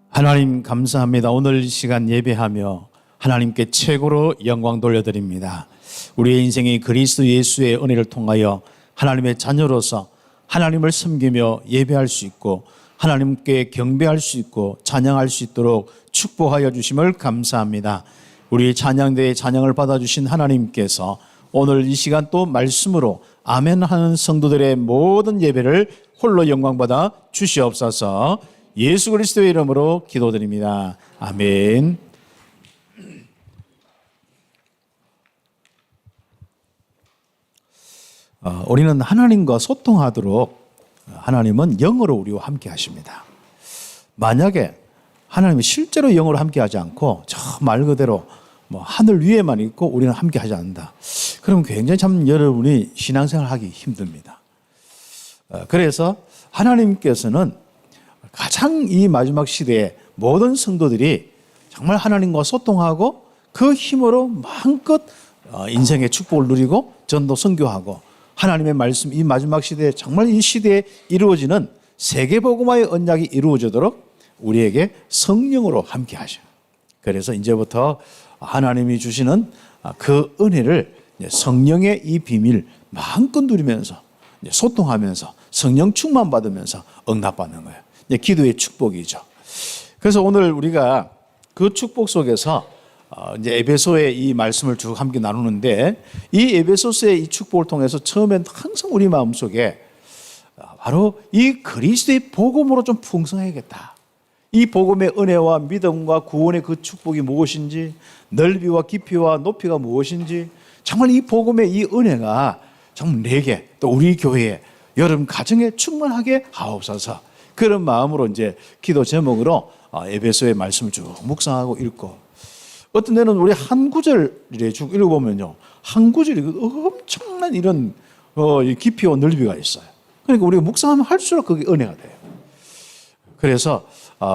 하나님 감사합니다. 오늘 이 시간 예배하며 하나님께 최고로 영광 돌려드립니다. 우리의 인생이 그리스도 예수의 은혜를 통하여 하나님의 자녀로서 하나님을 섬기며 예배할 수 있고 하나님께 경배할 수 있고 찬양할 수 있도록 축복하여 주심을 감사합니다. 우리 찬양대의 찬양을 받아주신 하나님께서 오늘 이 시간 또 말씀으로 아멘 하는 성도들의 모든 예배를 홀로 영광받아 주시옵소서. 예수 그리스도의 이름으로 기도드립니다. 아멘. 우리는 하나님과 소통하도록 하나님은 영으로 우리와 함께 하십니다. 만약에 하나님이 실제로 영으로 함께 하지 않고 저 말 그대로 하늘 위에만 있고 우리는 함께 하지 않는다. 그러면 굉장히 참 여러분이 신앙생활 하기 힘듭니다. 그래서 하나님께서는 가장 이 마지막 시대에 모든 성도들이 정말 하나님과 소통하고 그 힘으로 마음껏 인생의 축복을 누리고 전도 선교하고 하나님의 말씀 이 마지막 시대에 정말 이 시대에 이루어지는 세계복음화의 언약이 이루어지도록 우리에게 성령으로 함께 하셔요. 그래서 이제부터 하나님이 주시는 그 은혜를 성령의 이 비밀 마음껏 누리면서 소통하면서 성령 충만 받으면서 응답받는 거예요. 기도의 축복이죠. 그래서 오늘 우리가 그 축복 속에서 이제 에베소의 이 말씀을 쭉 함께 나누는데 이 에베소서의 이 축복을 통해서 처음엔 항상 우리 마음속에 바로 이 그리스도의 복음으로 좀 풍성해야겠다. 이 복음의 은혜와 믿음과 구원의 그 축복이 무엇인지 넓이와 깊이와 높이가 무엇인지 정말 이 복음의 이 은혜가 정말 내게 또 우리 교회에 여러분 가정에 충만하게 하옵소서. 그런 마음으로 이제 기도 제목으로 에베소의 말씀을 쭉 묵상하고 읽고 어떤 데는 우리 한 구절에 쭉 읽어보면요. 한 구절이 엄청난 이런 깊이와 넓이가 있어요. 그러니까 우리가 묵상하면 할수록 그게 은혜가 돼요. 그래서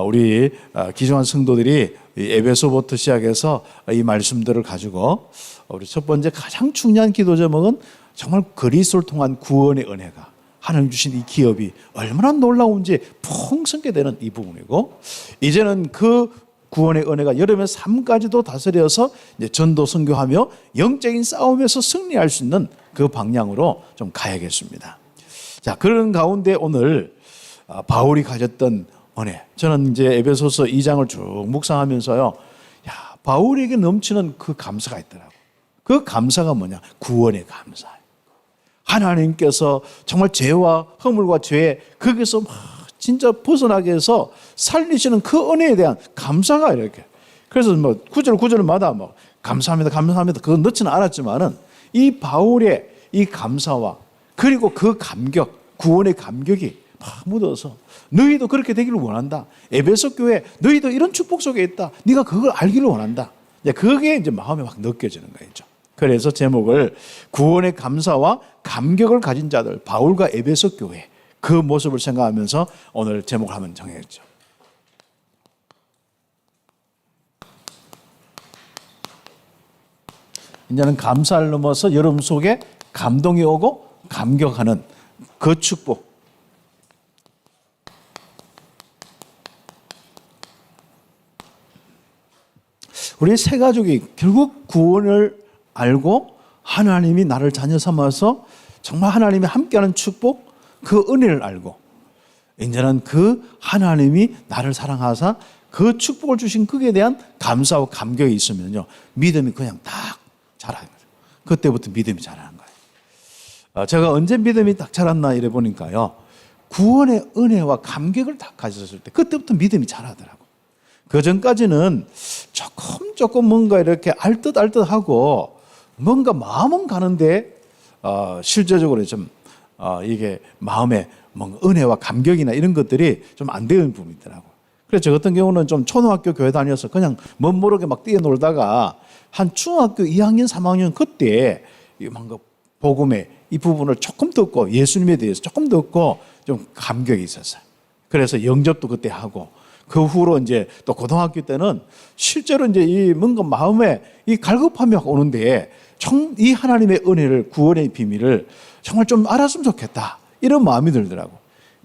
우리 기존한 성도들이 에베소부터 시작해서 이 말씀들을 가지고 우리 첫 번째 가장 중요한 기도 제목은 정말 그리스도를 통한 구원의 은혜가 하나님 주신 이 기업이 얼마나 놀라운지 풍성하게 되는 이 부분이고 이제는 그 구원의 은혜가 여러분의 삶까지도 다스려서 이제 전도 선교하며 영적인 싸움에서 승리할 수 있는 그 방향으로 좀 가야겠습니다. 자, 그런 가운데 오늘 바울이 가졌던 은혜, 저는 이제 에베소서 2장을 쭉 묵상하면서요, 바울에게 넘치는 그 감사가 있더라고요. 그 감사가 뭐냐? 구원의 감사. 하나님께서 정말 죄와 허물과 죄 거기서 진짜 벗어나게 해서 살리시는 그 은혜에 대한 감사가 이렇게. 그래서 구절마다 감사합니다, 감사합니다. 그거 넣지는 않았지만은 이 바울의 이 감사와 그리고 그 감격, 구원의 감격이 막 묻어서 너희도 그렇게 되기를 원한다. 에베소 교회 너희도 이런 축복 속에 있다. 네가 그걸 알기를 원한다. 그게 이제 마음에 막 느껴지는 거죠. 그래서 제목을 구원의 감사와 감격을 가진 자들 바울과 에베소 교회 그 모습을 생각하면서 오늘 제목을 한번 정했죠. 이제는 감사를 넘어서 여러분 속에 감동이 오고 감격하는 그 축복. 우리 세 가족이 결국 구원을 알고 하나님이 나를 자녀 삼아서 정말 하나님이 함께하는 축복, 그 은혜를 알고 이제는 그 하나님이 나를 사랑하사 그 축복을 주신 그에 대한 감사와 감격이 있으면요 믿음이 그냥 딱 자라는 거죠. 그때부터 믿음이 자라는 거예요. 제가 언제 믿음이 딱 자랐나 이래 보니까요 구원의 은혜와 감격을 딱 가졌을 때 그때부터 믿음이 자라더라고. 그 전까지는 조금 뭔가 이렇게 알듯하고 뭔가 마음은 가는데 실제적으로 좀 이게 마음에 뭔가 은혜와 감격이나 이런 것들이 좀 안 되는 부분이 있더라고요. 그래서 저 같은 경우는 좀 초등학교 교회 다녀서 그냥 멋모르게 막 뛰어놀다가 한 중학교 2학년, 3학년 그때 뭔가 복음의 이 부분을 조금 듣고 예수님에 대해서 조금 듣고 좀 감격이 있었어요. 그래서 영접도 그때 하고 그 후로 이제 또 고등학교 때는 실제로 이제 이 뭔가 마음에 이 갈급함이 오는데 이 하나님의 은혜를, 구원의 비밀을 정말 좀 알았으면 좋겠다, 이런 마음이 들더라고.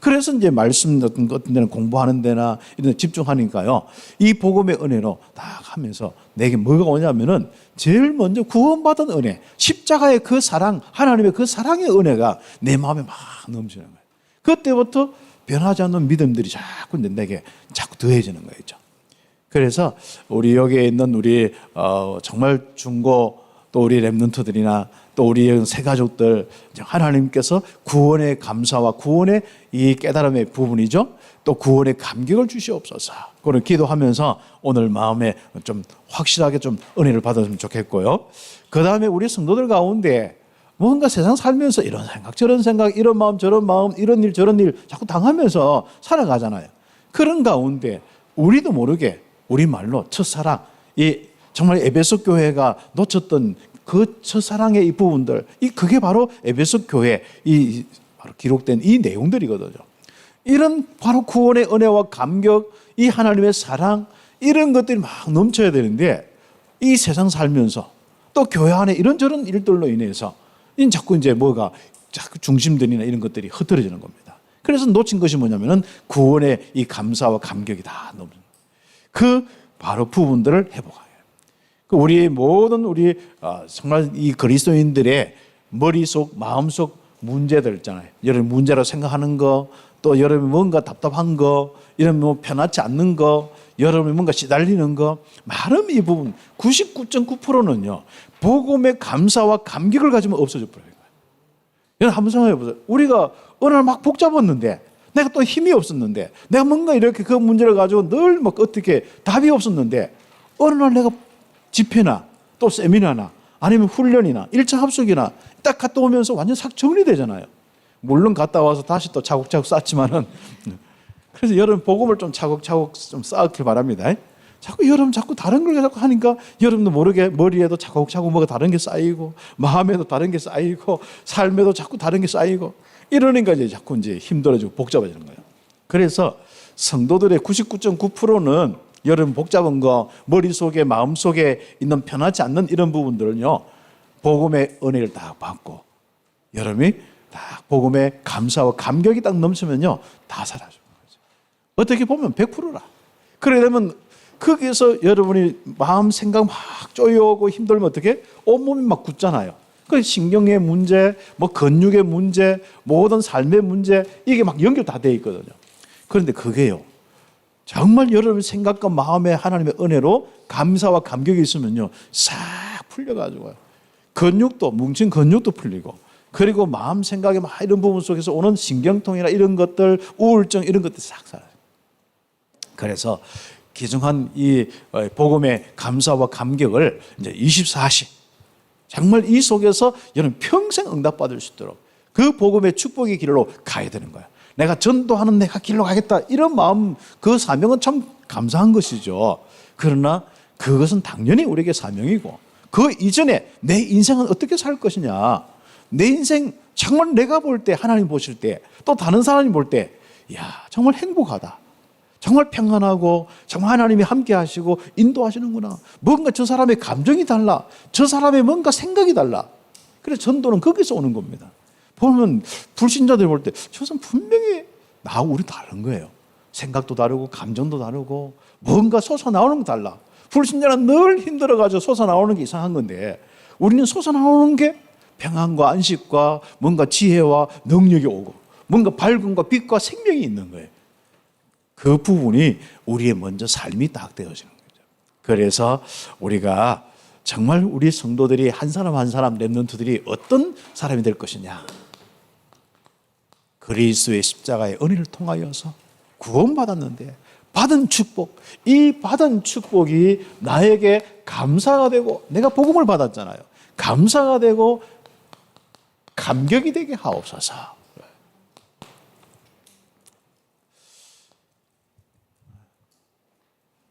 그래서 이제 말씀 같은 데는 공부하는 데나 이런 데 집중하니까요, 이 복음의 은혜로 딱 하면서 내게 뭐가 오냐면은 제일 먼저 구원받은 은혜, 십자가의 그 사랑, 하나님의 그 사랑의 은혜가 내 마음에 막 넘치는 거예요. 그때부터 변하지 않는 믿음들이 자꾸 내게 자꾸 더해지는 거죠. 그래서 우리 여기에 있는 우리 정말 중고 또 우리 렘넌트들이나 또 우리 새 가족들, 하나님께서 구원의 감사와 구원의 이 깨달음의 부분이죠. 또 구원의 감격을 주시옵소서. 그걸 기도하면서 오늘 마음에 좀 확실하게 좀 은혜를 받았으면 좋겠고요. 그 다음에 우리 성도들 가운데 뭔가 세상 살면서 이런 생각 저런 생각, 이런 마음 저런 마음, 이런 일 저런 일 자꾸 당하면서 살아가잖아요. 그런 가운데 우리도 모르게 우리 말로 첫사랑, 이 정말 에베소 교회가 놓쳤던 그 첫사랑의 이 부분들, 그게 바로 에베소 교회 이 바로 기록된 이 내용들이거든요. 이런 바로 구원의 은혜와 감격, 이 하나님의 사랑, 이런 것들이 막 넘쳐야 되는데 이 세상 살면서 또 교회 안에 이런저런 일들로 인해서 자꾸 이제 뭐가 자꾸 중심들이나 이런 것들이 흐트러지는 겁니다. 그래서 놓친 것이 뭐냐면은 구원의 이 감사와 감격이 다 넘는 그 바로 부분들을 회복해요. 우리 모든 우리 정말 이 그리스도인들의 머릿속, 마음속 문제들 있잖아요. 여러분 문제로 생각하는 거, 또 여러분 뭔가 답답한 거, 이런 뭐 편하지 않는 거, 여러분이 뭔가 시달리는 거, 많은 이 부분 99.9%는요 복음의 감사와 감격을 가지면 없어져 버려요. 여러분 한번 생각해 보세요. 우리가 어느 날 막 복잡했는데, 내가 또 힘이 없었는데, 내가 뭔가 이렇게 그 문제를 가지고 늘 막 어떻게 답이 없었는데, 어느 날 내가 집회나 또 세미나나 아니면 훈련이나 1차 합숙이나 딱 갔다 오면서 완전 싹 정리되잖아요. 물론 갔다 와서 다시 또 차곡차곡 쌓지만은, 그래서 여러분 복음을 좀 차곡차곡 좀 쌓기 바랍니다. 자꾸 여러분 자꾸 다른 걸 자꾸 하니까 여러분도 모르게 머리에도 차곡차곡 뭐가 다른 게 쌓이고, 마음에도 다른 게 쌓이고, 삶에도 자꾸 다른 게 쌓이고, 이러니까 이제 자꾸 이제 힘들어지고 복잡해지는 거예요. 그래서 성도들의 99.9%는 여러분 복잡한 거, 머릿속에 마음속에 있는 편하지 않는 이런 부분들은요 복음의 은혜를 딱 받고 여러분이 딱 복음의 감사와 감격이 딱 넘치면요 다 사라지는 거죠. 어떻게 보면 100%라. 그래 되면 거기에서 여러분이 마음 생각 막 쪼여오고 힘들면 어떻게? 온몸이 막 굳잖아요. 그 신경의 문제, 뭐 근육의 문제, 모든 삶의 문제, 이게 막 연결 다 돼 있거든요. 그런데 그게요 정말 여러분 생각과 마음에 하나님의 은혜로 감사와 감격이 있으면요 싹 풀려가지고요 근육도, 뭉친 근육도 풀리고, 그리고 마음 생각의 막 이런 부분 속에서 오는 신경통이나 이런 것들, 우울증 이런 것들이 싹 사라져요. 그래서 귀중한 이 복음의 감사와 감격을 이제 24시 정말 이 속에서 여러분 평생 응답받을 수 있도록 그 복음의 축복의 길로 가야 되는 거예요. 내가 전도하는 내가 길로 가겠다, 이런 마음, 그 사명은 참 감사한 것이죠. 그러나 그것은 당연히 우리에게 사명이고, 그 이전에 내 인생은 어떻게 살 것이냐, 내 인생 정말 내가 볼 때, 하나님 보실 때, 또 다른 사람이 볼 때, 이야 정말 행복하다, 정말 평안하고, 정말 하나님이 함께 하시고 인도하시는구나, 뭔가 저 사람의 감정이 달라, 저 사람의 뭔가 생각이 달라. 그래서 전도는 거기서 오는 겁니다. 보면 불신자들 볼 때 저 사람 분명히 나하고 우리 다른 거예요. 생각도 다르고 감정도 다르고 뭔가 솟아나오는 게 달라. 불신자는 늘 힘들어가지고 솟아나오는 게 이상한 건데, 우리는 솟아나오는 게 평안과 안식과 뭔가 지혜와 능력이 오고, 뭔가 밝음과 빛과 생명이 있는 거예요. 그 부분이 우리의 먼저 삶이 딱 되어지는 거죠. 그래서 우리가 정말 우리 성도들이 한 사람 한 사람 렘넌트들이 어떤 사람이 될 것이냐, 그리스도의 십자가의 은혜를 통하여서 구원받았는데 받은 축복, 이 받은 축복이 나에게 감사가 되고, 내가 복음을 받았잖아요, 감사가 되고 감격이 되게 하옵소서.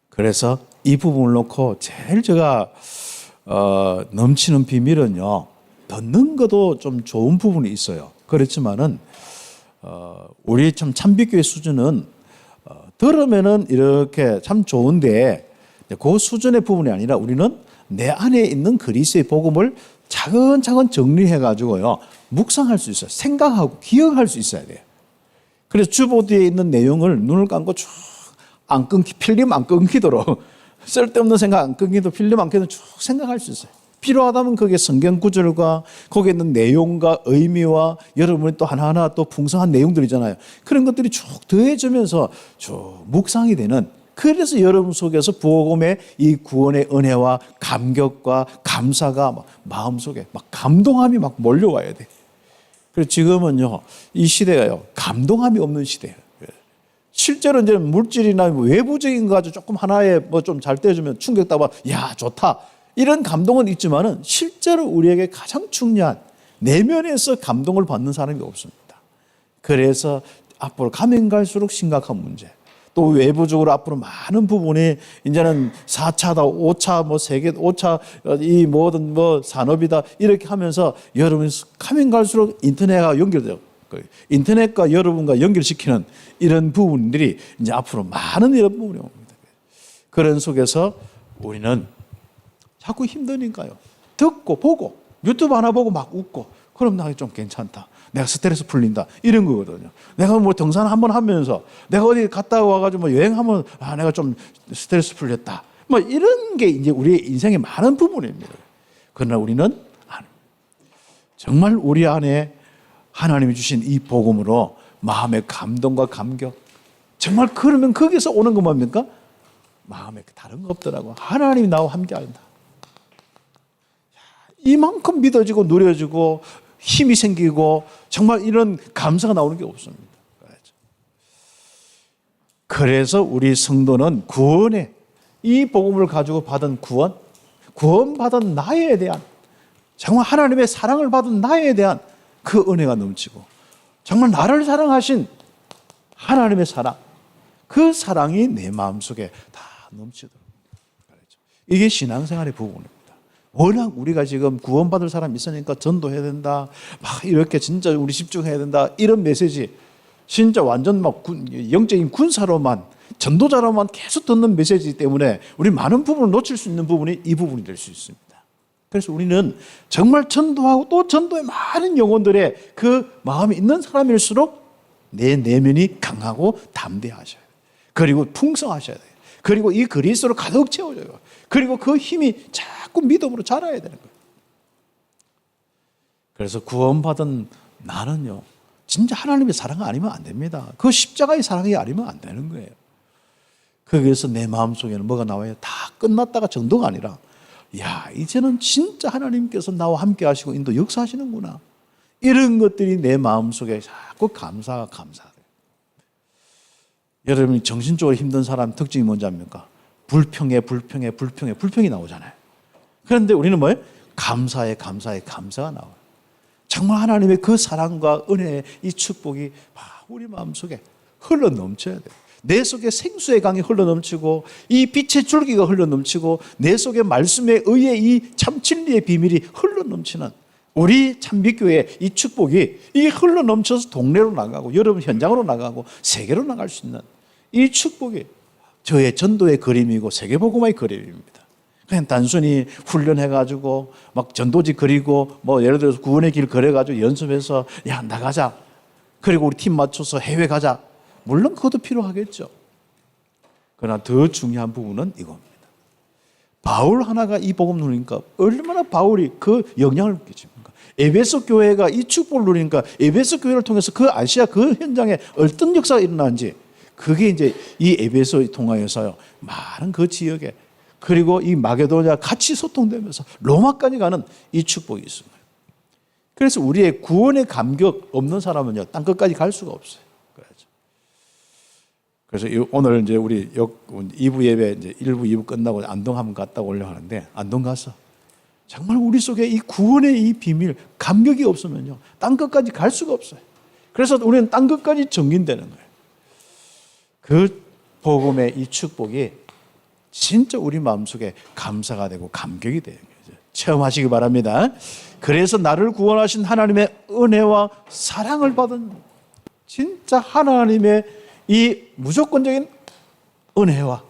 그래서 이 부분을 놓고 제일 제가 넘치는 비밀은요, 듣는 것도 좀 좋은 부분이 있어요. 그렇지만은 우리 참 참빛교회 수준은 들으면은 이렇게 참 좋은데 그 수준의 부분이 아니라 우리는 내 안에 있는 그리스도의 복음을 차근차근 정리해 가지고요 묵상할 수 있어요. 생각하고 기억할 수 있어야 돼요. 그래서 주보드에 있는 내용을 눈을 감고 쭉 안 끊기, 필름 안 끊기도록 쓸데없는 생각 안 끊기도록 필름 안 끊기도록 쭉 생각할 수 있어요. 필요하다면 거기에 성경 구절과 거기에 있는 내용과 의미와 여러분이 또 하나하나 또 풍성한 내용들이잖아요. 그런 것들이 쭉 더해지면서 쭉 묵상이 되는, 그래서 여러분 속에서 복음의 이 구원의 은혜와 감격과 감사가 막 마음속에 막 감동함이 막 몰려와야 돼. 그래서 지금은요 이 시대가요 감동함이 없는 시대예요. 실제로 이제 물질이나 외부적인 거 가지고 조금 하나에 뭐 좀 잘 떼주면 충격받아 야 좋다 이런 감동은 있지만은 실제로 우리에게 가장 중요한 내면에서 감동을 받는 사람이 없습니다. 그래서 앞으로 가면 갈수록 심각한 문제, 또 외부적으로 앞으로 많은 부분이 이제는 4차다, 5차, 뭐 세계 5차 이 모든 뭐 산업이다 이렇게 하면서 여러분이 가면 갈수록 인터넷과 연결돼요. 인터넷과 여러분과 연결시키는 이런 부분들이 이제 앞으로 많은 이런 부분이 옵니다. 그런 속에서 우리는 자꾸 힘드니까요. 듣고 보고 유튜브 하나 보고 막 웃고 그럼 나 좀 괜찮다. 내가 스트레스 풀린다. 이런 거거든요. 내가 뭐 등산 한번 하면서 내가 어디 갔다 와가지고 뭐 여행하면 내가 좀 스트레스 풀렸다. 뭐 이런 게 이제 우리의 인생의 많은 부분입니다. 그러나 우리는 정말 우리 안에 하나님이 주신 이 복음으로 마음의 감동과 감격, 정말 그러면 거기서 오는 건 뭡니까? 마음에 다른 거 없더라고. 하나님이 나와 함께 한다. 이만큼 믿어지고 누려지고 힘이 생기고 정말 이런 감사가 나오는 게 없습니다. 그래서 우리 성도는 구원의 이 복음을 가지고 받은 구원받은 나에 대한, 정말 하나님의 사랑을 받은 나에 대한 그 은혜가 넘치고 정말 나를 사랑하신 하나님의 사랑, 그 사랑이 내 마음속에 다 넘치도록. 이게 신앙생활의 부분입니다. 워낙 우리가 지금 구원받을 사람이 있으니까 전도해야 된다, 막 이렇게 진짜 우리 집중해야 된다 이런 메시지, 진짜 완전 막 영적인 군사로만 전도자로만 계속 듣는 메시지 때문에 우리 많은 부분을 놓칠 수 있는 부분이 이 부분이 될 수 있습니다. 그래서 우리는 정말 전도하고 또 전도의 많은 영혼들의 그 마음이 있는 사람일수록 내 내면이 강하고 담대하셔야 돼요. 그리고 풍성하셔야 돼요. 그리고 이 그리스도로 가득 채워져요. 그리고 그 힘이 자꾸 믿음으로 자라야 되는 거예요. 그래서 구원받은 나는요, 진짜 하나님의 사랑 아니면 안 됩니다. 그 십자가의 사랑이 아니면 안 되는 거예요. 거기에서 내 마음속에는 뭐가 나와요? 다 끝났다가 정도가 아니라, 야, 이제는 진짜 하나님께서 나와 함께 하시고 인도 역사하시는구나. 이런 것들이 내 마음속에 자꾸 감사돼요. 여러분이 정신적으로 힘든 사람 특징이 뭔지 압니까? 불평이 나오잖아요. 그런데 우리는 뭐예요? 감사가 나와요. 정말 하나님의 그 사랑과 은혜의 이 축복이 우리 마음속에 흘러 넘쳐야 돼요. 내 속에 생수의 강이 흘러넘치고 이 빛의 줄기가 흘러넘치고 내 속에 말씀에 의해 이 참 진리의 비밀이 흘러넘치는 우리 참빛교회의 이 축복이 이게 흘러넘쳐서 동네로 나가고 여러분 현장으로 나가고 세계로 나갈 수 있는 이 축복이 저의 전도의 그림이고 세계복음화의 그림입니다. 그냥 단순히 훈련해가지고 막 전도지 그리고 뭐 예를 들어서 구원의 길 그려가지고 연습해서 야 나가자, 그리고 우리 팀 맞춰서 해외 가자, 물론 그것도 필요하겠죠. 그러나 더 중요한 부분은 이겁니다. 바울 하나가 이 복음 누리니까 얼마나 바울이 그 영향을 끼칩니까? 에베소 교회가 이 축복을 누리니까 에베소 교회를 통해서 그 아시아 그 현장에 어떤 역사가 일어나는지, 그게 이제 이 에베소에 통하여서요 많은 그 지역에, 그리고 이 마게도냐 같이 소통되면서 로마까지 가는 이 축복이 있습니다. 그래서 우리의 구원의 감격 없는 사람은요 땅 끝까지 갈 수가 없어요. 그래서 오늘 이제 우리 2부 예배 이제 1부, 2부 끝나고 안동 한번 갔다 오려고 하는데, 안동 가서 정말 우리 속에 이 구원의 이 비밀, 감격이 없으면요 땅 끝까지 갈 수가 없어요. 그래서 우리는 땅 끝까지 정진되는 거예요. 그 복음의 이 축복이 진짜 우리 마음속에 감사가 되고 감격이 되는 거죠. 체험하시기 바랍니다. 그래서 나를 구원하신 하나님의 은혜와 사랑을 받은 진짜 하나님의 이 무조건적인 은혜와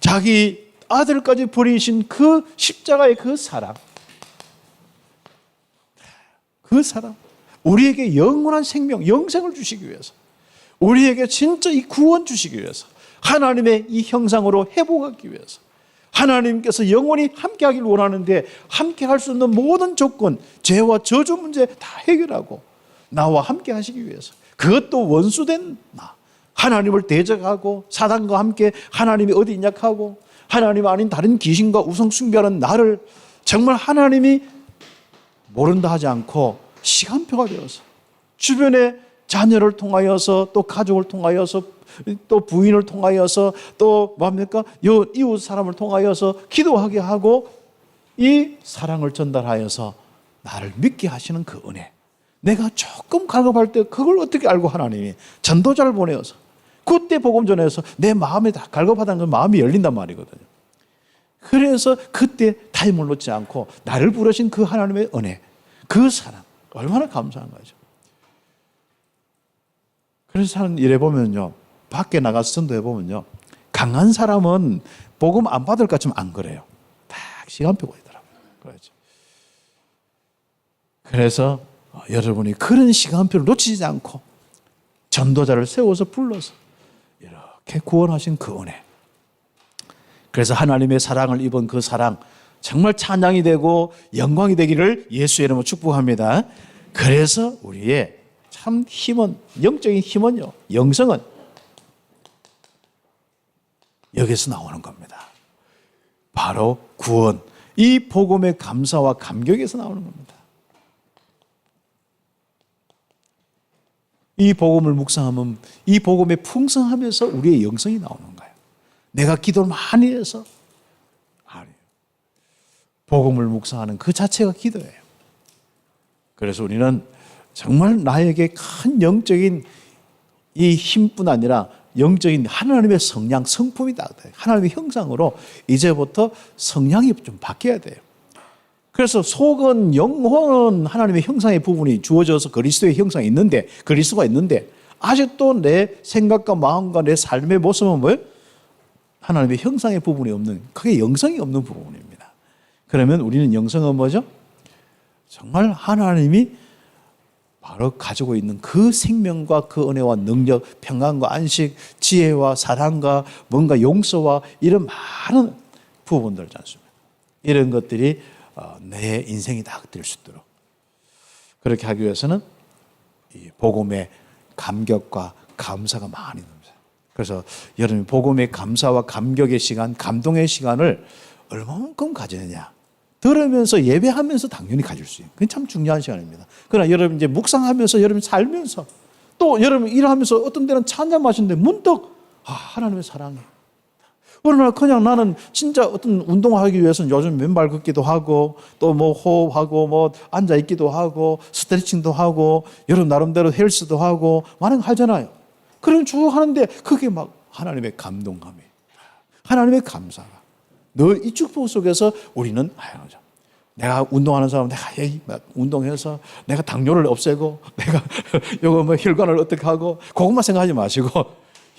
자기 아들까지 버리신 그 십자가의 그 사랑, 우리에게 영원한 생명, 영생을 주시기 위해서, 우리에게 진짜 이 구원 주시기 위해서, 하나님의 이 형상으로 회복하기 위해서, 하나님께서 영원히 함께하길 원하는데 함께할 수 있는 모든 조건, 죄와 저주 문제 다 해결하고 나와 함께하시기 위해서, 그것도 원수된 나, 하나님을 대적하고 사단과 함께 하나님이 어디 있냐 하고 하나님 아닌 다른 귀신과 우상 숭배하는 나를 정말 하나님이 모른다 하지 않고 시간표가 되어서 주변의 자녀를 통하여서 또 가족을 통하여서 또 부인을 통하여서 또 뭡니까? 이웃 사람을 통하여서 기도하게 하고 이 사랑을 전달하여서 나를 믿게 하시는 그 은혜. 내가 조금 갈급할 때 그걸 어떻게 알고 하나님이 전도자를 보내어서 그때 복음 전해서 내 마음에 다 갈급하다는 건 마음이 열린단 말이거든요. 그래서 그때 타임을 놓지 않고 나를 부르신 그 하나님의 은혜, 그 사랑 얼마나 감사한 거죠. 그래서 사람 이래 보면요, 밖에 나가서 전도해 보면요, 강한 사람은 복음 안 받을 것 같지만 안 그래요. 딱 시간표가 있더라고요. 그렇죠. 그래서 여러분이 그런 시간표를 놓치지 않고 전도자를 세워서 불러서 이렇게 구원하신 그 은혜. 그래서 하나님의 사랑을 입은 그 사랑 정말 찬양이 되고 영광이 되기를 예수의 이름으로 축복합니다. 그래서 우리의 참 힘은, 영적인 힘은요, 영성은 여기서 나오는 겁니다. 바로 구원, 이 복음의 감사와 감격에서 나오는 겁니다. 이 복음을 묵상하면 이 복음의 풍성함에서 우리의 영성이 나오는 거예요. 내가 기도를 많이 해서 아니에요. 복음을 묵상하는 그 자체가 기도예요. 그래서 우리는 정말 나에게 큰 영적인 이 힘뿐 아니라 영적인 하나님의 성량, 성품이다. 하나님의 형상으로 이제부터 성량이 좀 바뀌어야 돼요. 그래서 속은, 영혼은 하나님의 형상의 부분이 주어져서 그리스도의 형상이 있는데, 그리스도가 있는데 아직도 내 생각과 마음과 내 삶의 모습은 뭐예요? 하나님의 형상의 부분이 없는, 그게 영성이 없는 부분입니다. 그러면 우리는 영성은 뭐죠? 정말 하나님이 바로 가지고 있는 그 생명과 그 은혜와 능력, 평안과 안식, 지혜와 사랑과 뭔가 용서와 이런 많은 부분들 않습니까? 이런 것들이 내 인생이 다 될 수 있도록 그렇게 하기 위해서는 이 복음의 감격과 감사가 많이 됩니다. 그래서 여러분이 복음의 감사와 감격의 시간, 감동의 시간을 얼마만큼 가지느냐. 들으면서 예배하면서 당연히 가질 수 있어요. 그게 참 중요한 시간입니다. 그러나 여러분 이제 묵상하면서 여러분 살면서 또 여러분 일하면서 어떤 때는 찬양 마시는데 문득 하나님의 사랑이 어느 날 그냥 나는 진짜 어떤 운동하기 위해서는 요즘 맨발 걷기도 하고 또 뭐 호흡하고 뭐 앉아 있기도 하고 스트레칭도 하고 여러분 나름대로 헬스도 하고 많은 거 하잖아요. 그럼 쭉 하는데 그게 막 하나님의 감동감이, 하나님의 감사가 늘 이 축복 속에서 우리는 내가 운동하는 사람, 내가 운동해서 내가 당뇨를 없애고 내가 요거 뭐 혈관을 어떻게 하고 그것만 생각하지 마시고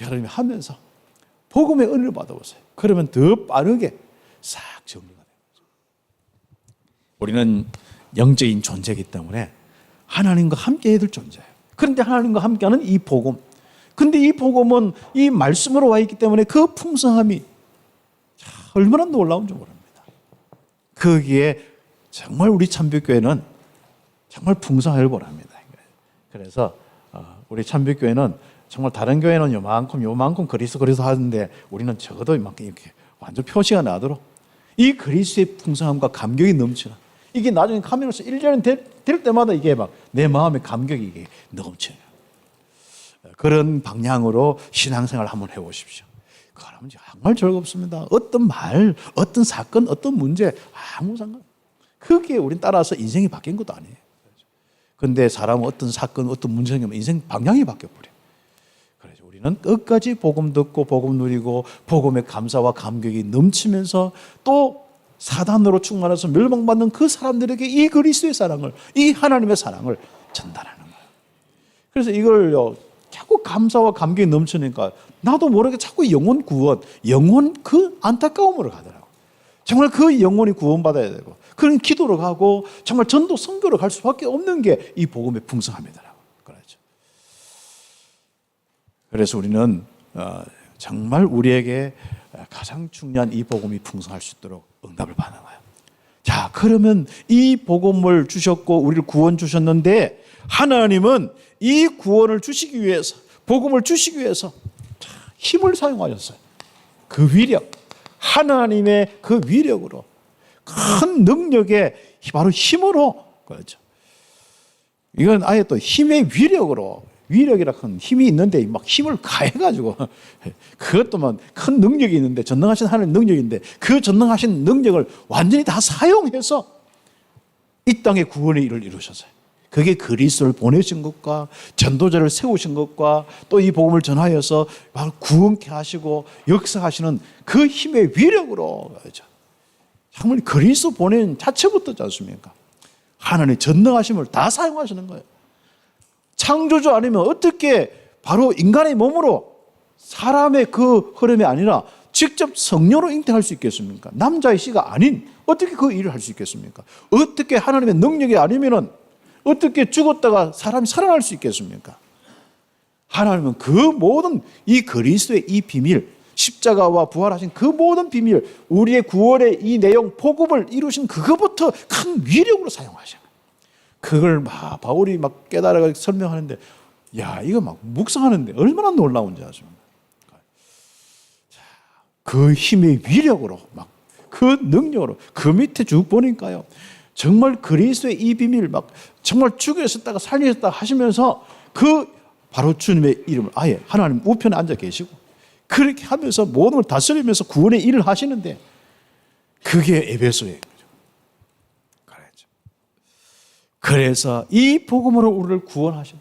여러분이 하면서 복음의 은혜를 받아보세요. 그러면 더 빠르게 싹 정리가 됩니다. 우리는 영적인 존재이기 때문에 하나님과 함께 해야 될 존재예요. 그런데 하나님과 함께하는 이 복음, 근데 이 복음은 이 말씀으로 와 있기 때문에 그 풍성함이 얼마나 놀라운 줄 모릅니다. 거기에 정말 우리 참빛교회는 정말 풍성하길 바랍니다. 그래서 우리 참빛교회는 정말 다른 교회는 요만큼 그리스도 하는데 우리는 적어도 이만큼 이렇게 완전 표시가 나도록 이 그리스도의 풍성함과 감격이 넘치는, 이게 나중에 가면서 1년이 될 때마다 이게 막 내 마음의 감격이 이게 넘쳐요. 그런 방향으로 신앙생활을 한번 해보십시오. 그러면 정말 즐겁습니다. 어떤 말, 어떤 사건, 어떤 문제 아무 상관. 그게 우린 따라서 인생이 바뀐 것도 아니에요. 그런데 사람은 어떤 사건, 어떤 문제 생기면 인생 방향이 바뀌어버려요. 그래서 우리는 끝까지 복음 듣고 복음 누리고 복음의 감사와 감격이 넘치면서 또 사단으로 충만해서 멸망받는 그 사람들에게 이 그리스도의 사랑을, 이 하나님의 사랑을 전달하는 거예요. 그래서 이걸요 자꾸 감사와 감격이 넘치니까 나도 모르게 자꾸 영혼 구원, 영혼 그 안타까움으로 가더라고. 정말 그 영혼이 구원받아야 되고, 그런 기도로 가고, 정말 전도 선교로 갈 수밖에 없는 게 이 복음의 풍성함이더라고. 그렇죠. 그래서 우리는 정말 우리에게 가장 중요한 이 복음이 풍성할 수 있도록 응답을 받는 거예요. 자, 그러면 이 복음을 주셨고 우리를 구원 주셨는데, 하나님은 이 구원을 주시기 위해서, 복음을 주시기 위해서 힘을 사용하셨어요. 그 위력, 하나님의 그 위력으로, 큰 능력의 바로 힘으로, 그렇죠. 이건 아예 또 힘의 위력으로, 위력이라 큰 힘이 있는데 막 힘을 가해가지고, 그것도만 큰 능력이 있는데, 전능하신 하나님 능력인데, 그 전능하신 능력을 완전히 다 사용해서 이 땅에 구원의 일을 이루셨어요. 그게 그리스도를 보내신 것과 전도자를 세우신 것과 또 이 복음을 전하여서 구원케 하시고 역사하시는 그 힘의 위력으로, 그렇죠. 정말 그리스도 보낸 자체부터지 않습니까? 하나님의 전능하심을 다 사용하시는 거예요. 창조주 아니면 어떻게 바로 인간의 몸으로 사람의 그 흐름이 아니라 직접 성령으로 잉태할 수 있겠습니까? 남자의 씨가 아닌 어떻게 그 일을 할 수 있겠습니까? 어떻게 하나님의 능력이 아니면은 어떻게 죽었다가 사람이 살아날 수 있겠습니까? 하나님은 그 모든 이 그리스도의 이 비밀, 십자가와 부활하신 그 모든 비밀, 우리의 구원의 이 내용, 복음을 이루신 그것부터 큰 위력으로 사용하셔요. 그걸 막 바울이 막 깨달아 설명하는데, 야, 이거 막 묵상하는데 얼마나 놀라운지 아십니까? 그 힘의 위력으로, 막 그 능력으로, 그 밑에 쭉 보니까요, 정말 그리스도의 이 비밀, 막 정말 죽으셨다가 살리셨다 하시면서 그 바로 주님의 이름을 아예 하나님 우편에 앉아 계시고 그렇게 하면서 모든 걸 다스리면서 구원의 일을 하시는데, 그게 에베소예요. 그렇죠. 그래서 이 복음으로 우리를 구원하신,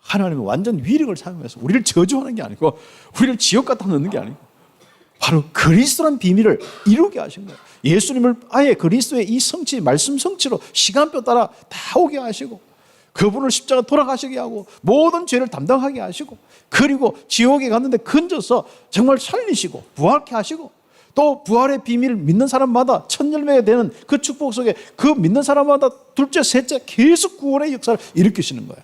하나님은 완전 위력을 사용해서 우리를 저주하는 게 아니고 우리를 지옥 갖다 넣는 게 아니고 바로 그리스도라는 비밀을 이루게 하신 거예요. 예수님을 아예 그리스도의 이 성취, 말씀 성취로 시간표 따라 다 오게 하시고, 그분을 십자가 돌아가시게 하고 모든 죄를 담당하게 하시고, 그리고 지옥에 갔는데 건져서 정말 살리시고 부활케 하시고, 또 부활의 비밀을 믿는 사람마다 첫 열매가 되는 그 축복 속에 그 믿는 사람마다 둘째, 셋째 계속 구원의 역사를 일으키시는 거예요.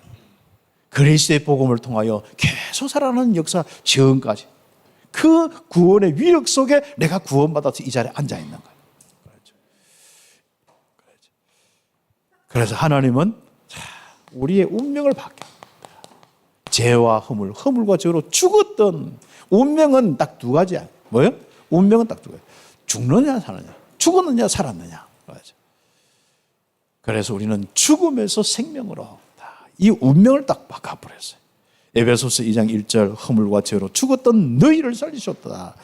그리스도의 복음을 통하여 계속 살아가는 역사 지금까지 그 구원의 위력 속에 내가 구원받아서 이 자리에 앉아 있는 거예요. 그래서 하나님은 우리의 운명을 바뀌어, 죄와 허물, 허물과 죄로 죽었던 운명은 딱 두 가지야. 뭐예요? 운명은 딱 두 가지. 죽느냐 사느냐, 죽었느냐 살았느냐. 그래서 우리는 죽음에서 생명으로 이 운명을 딱 바꿔버렸어요. 에베소서 2장 1절, 허물과 죄로 죽었던 너희를 살리셨다.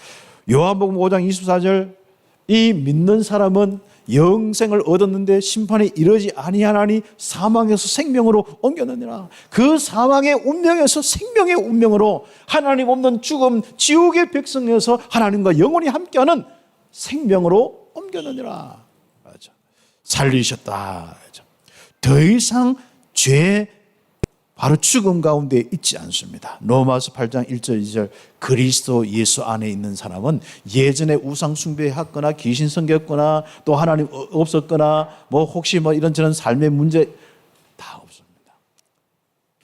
요한복음 5장 24절, 이 믿는 사람은 영생을 얻었는데 심판에 이르지 아니하나니 사망에서 생명으로 옮겨느니라. 그 사망의 운명에서 생명의 운명으로, 하나님 없는 죽음, 지옥의 백성에서 하나님과 영원히 함께하는 생명으로 옮겨느니라. 살리셨다. 더 이상 죄, 바로 죽음 가운데 있지 않습니다. 로마서 8장 1절 2절, 그리스도 예수 안에 있는 사람은 예전에 우상 숭배했거나 귀신 섬겼거나 또 하나님 없었거나 뭐 혹시 뭐 이런저런 삶의 문제 다 없습니다.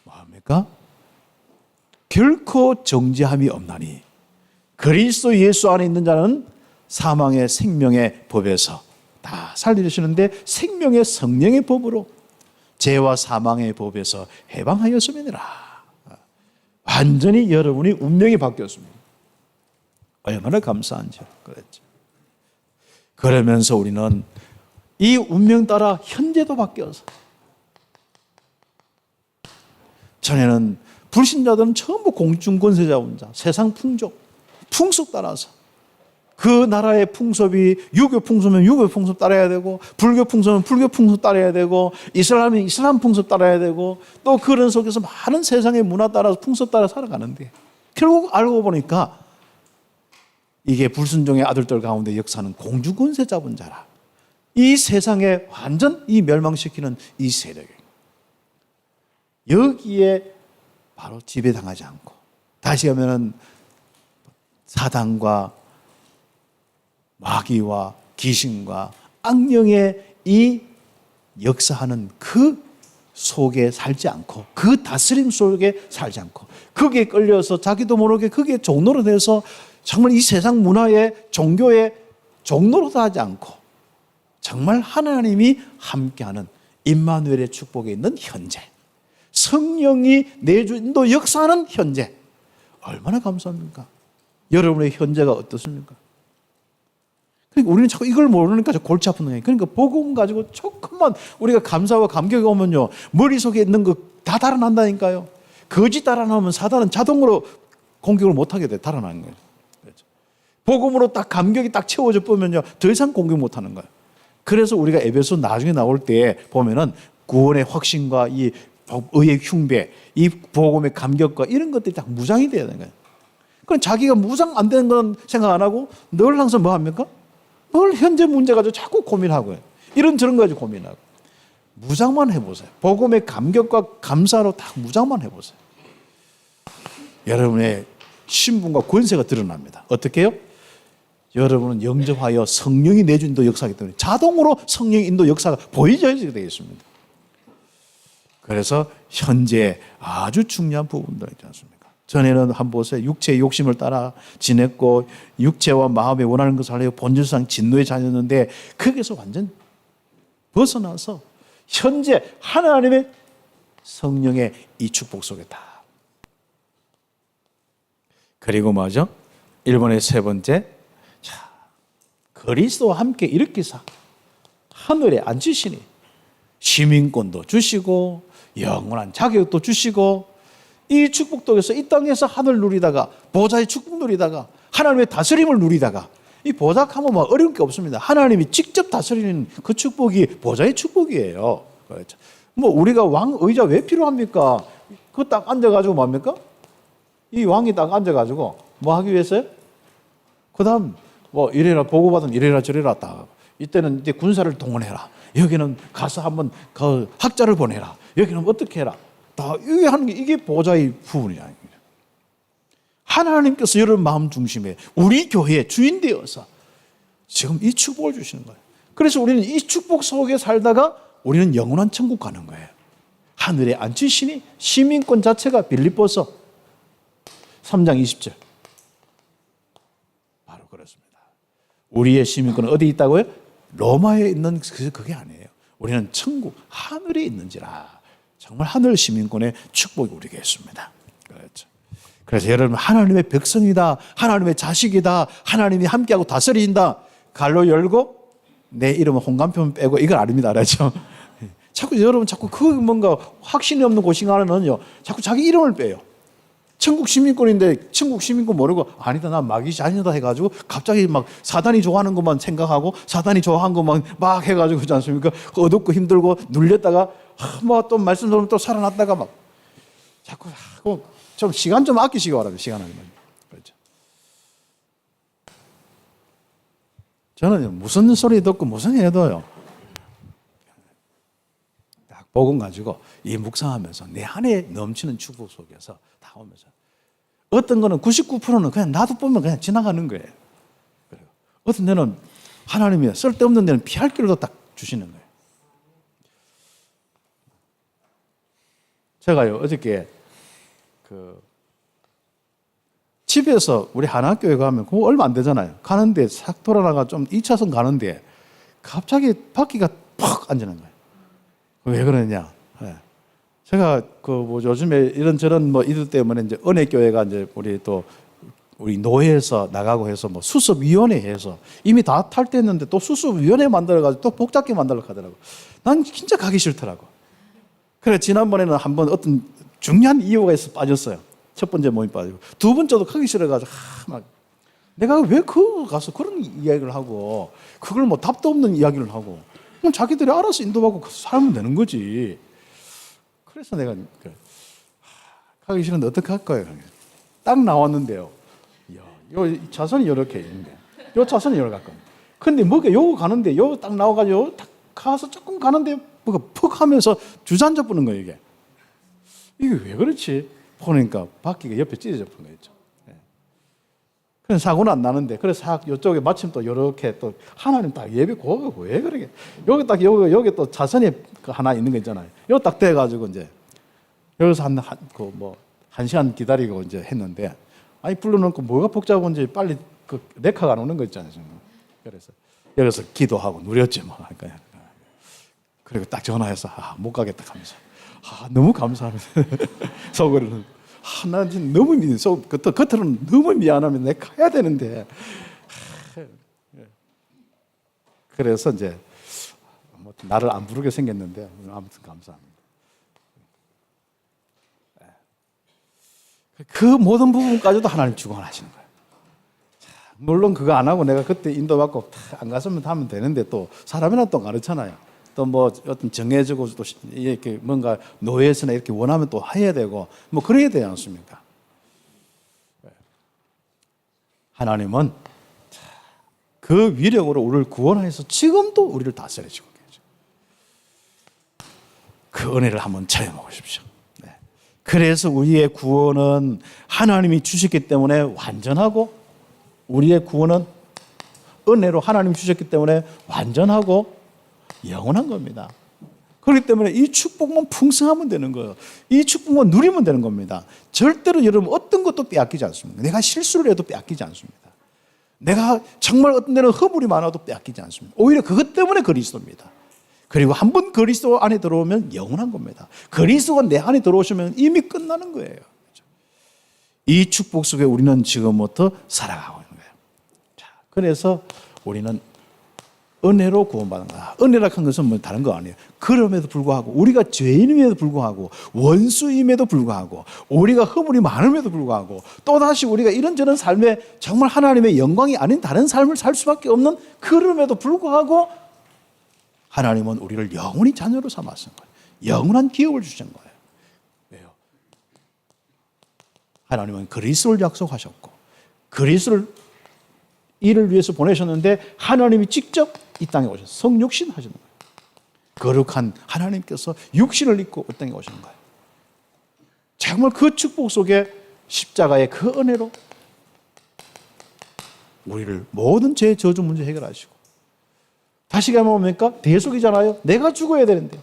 뭐합니까? 결코 정죄함이 없나니 그리스도 예수 안에 있는 자는 사망의 생명의 법에서 다 살리시는데 생명의 성령의 법으로 죄와 사망의 법에서 해방하였음이니라. 완전히 여러분이 운명이 바뀌었습니다. 얼마나 감사한지요. 그랬죠. 그러면서 우리는 이 운명 따라 현재도 바뀌어서, 전에는 불신자들은 전부 공중권세 잡은 자, 세상 풍족, 풍속 따라서 그 나라의 풍습이 유교 풍습이면 유교 풍습 따라야 되고, 불교 풍습이면 불교 풍습 따라야 되고, 이슬람이면 이슬람 풍습 따라야 되고, 또 그런 속에서 많은 세상의 문화 따라서 풍습 따라 살아가는데, 결국 알고 보니까 이게 불순종의 아들들 가운데 역사는 공주권세 잡은 자라. 이 세상에 완전 이 멸망시키는 이 세력이에요. 여기에 바로 지배당하지 않고, 다시 하면은 사단과 마귀와 귀신과 악령의 이 역사하는 그 속에 살지 않고, 그 다스림 속에 살지 않고, 거기에 끌려서 자기도 모르게 거기에 종노릇해서 정말 이 세상 문화의 종교의 종노릇 하지 않고, 정말 하나님이 함께하는 임마누엘의 축복에 있는 현재, 성령이 내주인도 역사하는 현재, 얼마나 감사합니까? 여러분의 현재가 어떻습니까? 그러니까 우리는 자꾸 이걸 모르니까 골치 아픈 거예요. 그러니까 복음 가지고 조금만 우리가 감사와 감격이 오면요, 머릿속에 있는 거 다 달아난다니까요. 거짓 달아나면 사단은 자동으로 공격을 못하게 돼. 달아나는 거예요. 그렇죠. 복음으로 딱 감격이 딱 채워져 보면요, 더 이상 공격 못하는 거예요. 그래서 우리가 에베소 나중에 나올 때 보면은 구원의 확신과 이 의의 흉배, 이 복음의 감격과 이런 것들이 딱 무장이 돼야 되는 거예요. 그럼 자기가 무장 안 되는 건 생각 안 하고 늘 항상 뭐 합니까? 늘 현재 문제 가지고 자꾸 고민하고요. 이런 저런 거 가지고 고민하고. 무장만 해보세요. 복음의 감격과 감사로 딱 무장만 해보세요. 여러분의 신분과 권세가 드러납니다. 어떻게 해요? 여러분은 영접하여 성령이 내주 인도 역사하기 때문에 자동으로 성령 인도 역사가 보여져야 되겠습니다. 그래서 현재 아주 중요한 부분도 있지 않습니까? 전에는 한번 보세요. 육체의 욕심을 따라 지냈고 육체와 마음에 원하는 것을 하려고 본질상 진노의 자녀였는데, 거기서 완전 벗어나서 현재 하나님의 성령의 이 축복 속에 다. 그리고 뭐죠? 일본의 세 번째, 자, 그리스도와 함께 일으키사 하늘에 앉으시니 시민권도 주시고 영원한 자격도 주시고, 이 축복 속에서 이 땅에서 하늘 누리다가 보좌의 축복 누리다가 하나님의 다스림을 누리다가, 이 보좌하면 뭐 어려운 게 없습니다. 하나님이 직접 다스리는 그 축복이 보좌의 축복이에요. 그렇죠. 뭐 우리가 왕 의자 왜 필요합니까? 그거 딱 앉아가지고 뭡니까? 이 왕이 딱 앉아가지고 뭐 하기 위해서요? 그 다음 뭐 이래라, 보고받으면 이래라 저래라 딱. 이때는 이제 군사를 동원해라. 여기는 가서 한번 그 학자를 보내라. 여기는 어떻게 해라. 다 이게 하는 게 이게 보좌의 부분이야. 하나님께서 여러분 마음 중심에 우리 교회의 주인 되어서 지금 이 축복을 주시는 거예요. 그래서 우리는 이 축복 속에 살다가 우리는 영원한 천국 가는 거예요. 하늘에 앉으시니 시민권 자체가 빌립보서 3장 20절. 바로 그렇습니다. 우리의 시민권은 어디 있다고요? 로마에 있는 그게 아니에요. 우리는 천국 하늘에 있는지라. 정말 하늘 시민권의 축복이 우리에게 있습니다. 그렇죠. 그래서 여러분 하나님의 백성이다, 하나님의 자식이다, 하나님이 함께하고 다스린다. 갈로 열고 내 이름은 홍감표 빼고 이걸 아닙니다, 알았죠? 자꾸 여러분 자꾸 그 뭔가 확신이 없는 고싱하는요, 자꾸 자기 이름을 빼요. 천국 시민권인데 천국 시민권 모르고 아니다 나 마귀 자녀다 해가지고 갑자기 막 사단이 좋아하는 것만 생각하고 사단이 좋아하는 것만 막 해가지고 그렇지 않습니까? 어둡고 힘들고 눌렸다가 뭐 또 말씀 들으면 또 살아났다가 막 자꾸 좀 시간 좀 아끼시기 바랍니다. 시간 아니면. 그렇죠. 저는 무슨 소리 듣고 무슨 해도요, 딱 복음 가지고 이 묵상하면서 내 안에 넘치는 축복 속에서 다 오면서 어떤 거는 99%는 그냥 나도 보면 그냥 지나가는 거예요. 그리고 어떤 데는 하나님이 쓸데없는 데는 피할 길도 딱 주시는 거예요. 제가요 어저께 집에서 우리 하나교회 가면 그거 얼마 안 되잖아요. 가는데 싹 돌아나가 좀 2차선 가는데 갑자기 바퀴가 팍 앉는 거예요. 왜 그러냐? 네. 제가 요즘에 이런저런 이들 때문에 이제 은혜교회가 이제 우리 노회에서 나가고 해서 수습위원회 해서 이미 다 탈퇴했는데 또 수습위원회 만들어가지고 또 복잡하게 만들려고 하더라고. 난 진짜 가기 싫더라고. 그래 지난번에는 한번 어떤 중요한 이유가 있어서 빠졌어요. 첫 번째 모임 빠지고 두 번째도 가기 싫어가지고 내가 왜 그거 가서 그런 이야기를 하고 그걸 답도 없는 이야기를 하고 그럼 자기들이 알아서 인도받고 살면 되는 거지. 그래서 내가 가기 싫은데 어떻게 할까요? 딱 나왔는데요. 요 차선이 이렇게 있는데 요 차선이 이렇게 갈 겁니다. 근데 요거 가는데 요 딱 나와가지고 딱 가서 조금 가는데 뭐가 푹 하면서 주저앉아 보는 거예요 이게. 이게 왜 그렇지? 보니까 바퀴가 옆에 찢어져 버린 거 있죠. 그래서 사고는 안 나는데, 그래서 이쪽에 마침 또 이렇게 또 하나님 딱 예배 고가 왜 그러게? 여기 딱 여기 또 차선이 하나 있는 거 있잖아요. 여기 딱 돼가지고 이제 여기서 한 시간 기다리고 이제 했는데, 아니 불러놓고 뭐가 복잡한지 빨리 그 레카가 안 오는 거 있잖아요. 그래서 여기서 기도하고 누렸지 뭐. 그러니까 그리고 딱 전화해서 못 가겠다 하면서 너무 감사합니다. 속으로는 나 지금 너무 겉으로는 너무 미안하면 내가 가야 되는데. 그래서 이제 나를 안 부르게 생겼는데 아무튼 감사합니다. 그 모든 부분까지도 하나님 주관하시는 거예요. 물론 그거 안 하고 내가 그때 인도받고 안 갔으면 하면 되는데, 또 사람이나 또 그렇잖아요. 또 뭐 어떤 정해지고 또 이렇게 뭔가 노예에서나 이렇게 원하면 또 해야 되고 뭐 그래야 되지 않습니까? 하나님은 그 위력으로 우리를 구원하여서 지금도 우리를 다스리시고 계죠. 그 은혜를 한번 체험해 보십시오. 그래서 우리의 구원은 하나님이 주셨기 때문에 완전하고, 우리의 구원은 은혜로 하나님이 주셨기 때문에 완전하고 영원한 겁니다. 그렇기 때문에 이 축복만 풍성하면 되는 거예요. 이 축복만 누리면 되는 겁니다. 절대로 여러분 어떤 것도 빼앗기지 않습니다. 내가 실수를 해도 빼앗기지 않습니다. 내가 정말 어떤 데는 허물이 많아도 빼앗기지 않습니다. 오히려 그것 때문에 그리스도입니다. 그리고 한 번 그리스도 안에 들어오면 영원한 겁니다. 그리스도가 내 안에 들어오시면 이미 끝나는 거예요. 이 축복 속에 우리는 지금부터 살아가고 있는 거예요. 자, 그래서 우리는 은혜로 구원받은 거다. 은혜라는 것은 뭐 다른 거 아니에요. 그럼에도 불구하고, 우리가 죄인임에도 불구하고, 원수임에도 불구하고, 우리가 허물이 많음에도 불구하고, 또다시 우리가 이런저런 삶에 정말 하나님의 영광이 아닌 다른 삶을 살 수밖에 없는 그럼에도 불구하고 하나님은 우리를 영원히 자녀로 삼았은 거예요. 영원한 기업을 주신 거예요. 왜요? 하나님은 그리스도를 약속하셨고, 그리스도를 이를 위해서 보내셨는데, 하나님이 직접 이 땅에 오셔서 성육신 하시는 거예요. 거룩한 하나님께서 육신을 입고 이 땅에 오신 거예요. 정말 그 축복 속에 십자가의 그 은혜로 우리를 모든 죄 저주 문제 해결하시고, 다시 가면 뭡니까? 대속이잖아요. 내가 죽어야 되는데,